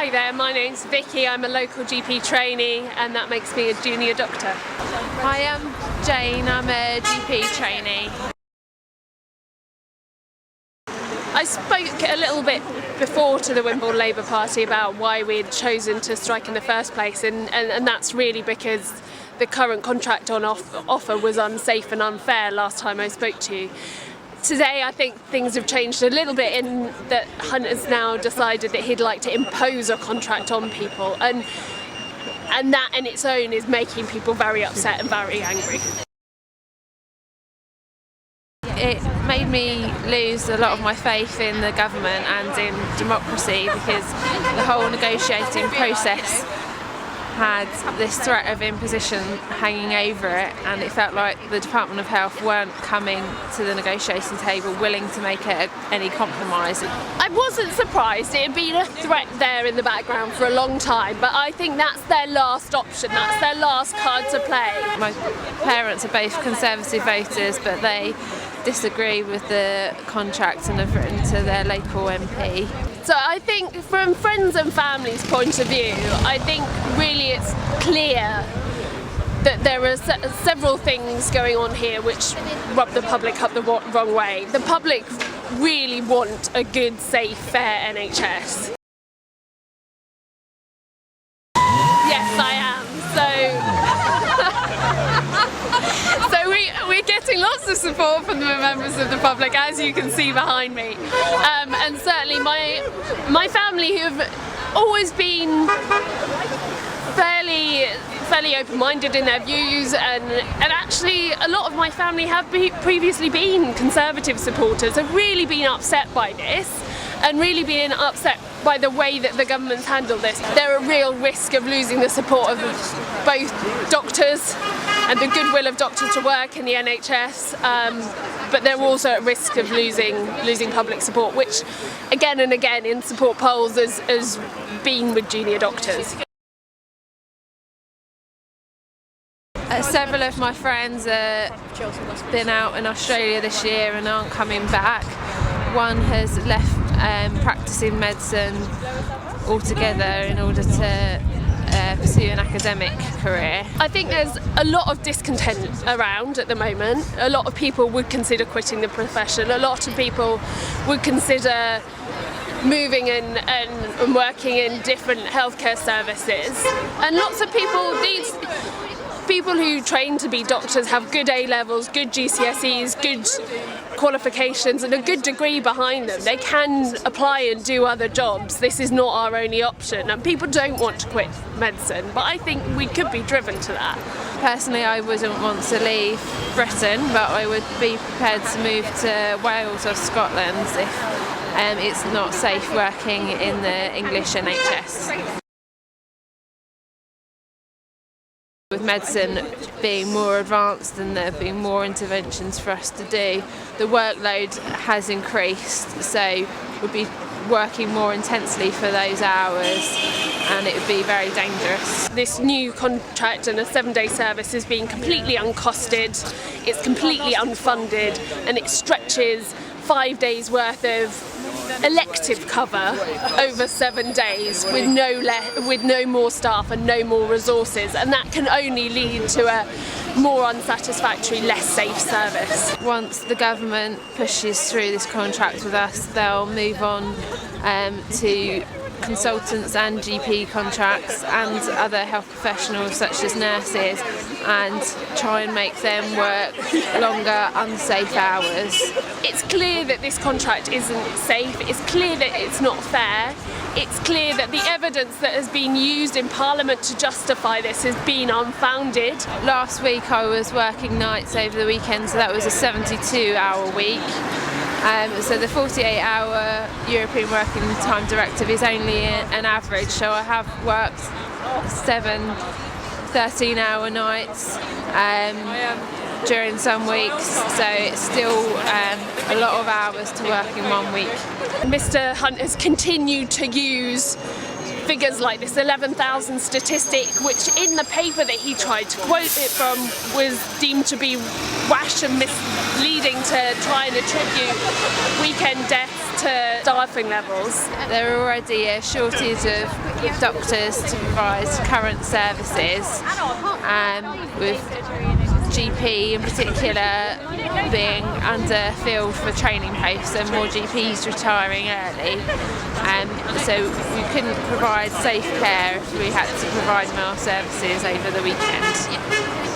Hi there, my name's Vicky. I'm a local GP trainee and that makes me a junior doctor. Hi, I'm Jane. I'm a GP trainee. I spoke a little bit before to the Wimborne Labour Party about why we'd chosen to strike in the first place, and that's really because the current contract on offer was unsafe and unfair last time I spoke to you. Today I think things have changed a little bit in that Hunt has now decided that he'd like to impose a contract on people, and that in its own is making people very upset and very angry. It made me lose a lot of my faith in the government and in democracy, because the whole negotiating process had this threat of imposition hanging over it, and it felt like the Department of Health weren't coming to the negotiating table willing to make any compromise. I wasn't surprised. It had been a threat there in the background for a long time, but I think that's their last option, that's their last card to play. My parents are both Conservative voters, but they disagree with the contract and have written to their local MP. So I think from friends and family's point of view, I think really it's clear that there are several things going on here which rub the public up the wrong way. The public really want a good, safe, fair NHS. Yes, I am. So we're getting lots of support from the members of the public, as you can see behind me, and certainly my family, who have always been fairly open-minded in their views, and actually a lot of my family have previously been Conservative supporters, have really been upset by this and really been upset by the way that the government's handled this. They're a real risk of losing the support of both doctors and the goodwill of doctors to work in the NHS, but they're also at risk of losing public support, which again and again in support polls has been with junior doctors. Several of my friends have been out in Australia this year and aren't coming back. One has left practicing medicine altogether in order to pursue an academic career. I think there's a lot of discontent around at the moment. A lot of people would consider quitting the profession. A lot of people would consider moving and working in different healthcare services. And lots of people who train to be doctors have good A-levels, good GCSEs, good qualifications and a good degree behind them. They can apply and do other jobs. This is not our only option, and people don't want to quit medicine, but I think we could be driven to that. Personally, I wouldn't want to leave Britain, but I would be prepared to move to Wales or Scotland if it's not safe working in the English NHS. With medicine being more advanced and there being more interventions for us to do, the workload has increased, so we'll be working more intensely for those hours and it would be very dangerous. This new contract and a 7-day service is being completely uncosted, it's completely unfunded, and it stretches 5 days worth of elective cover over 7 days with no more staff and no more resources, and that can only lead to a more unsatisfactory, less safe service. Once the government pushes through this contract with us, they'll move on to consultants and GP contracts and other health professionals such as nurses, and try and make them work longer, unsafe hours. It's clear that this contract isn't safe, it's clear that it's not fair, it's clear that the evidence that has been used in Parliament to justify this has been unfounded. Last week I was working nights over the weekend, so that was a 72-hour week. So the 48-hour European Working Time Directive is only an average, so I have worked 7 13-hour nights during some weeks, so it's still a lot of hours to work in 1 week. Mr Hunt has continued to use figures like this 11,000 statistic, which in the paper that he tried to quote it from was deemed to be rash and misleading to try and attribute weekend deaths to staff staffing levels? There are already a shortage of doctors to provide current services, with GP in particular being underfilled for training posts and more GPs retiring early. So we couldn't provide safe care if we had to provide more services over the weekend.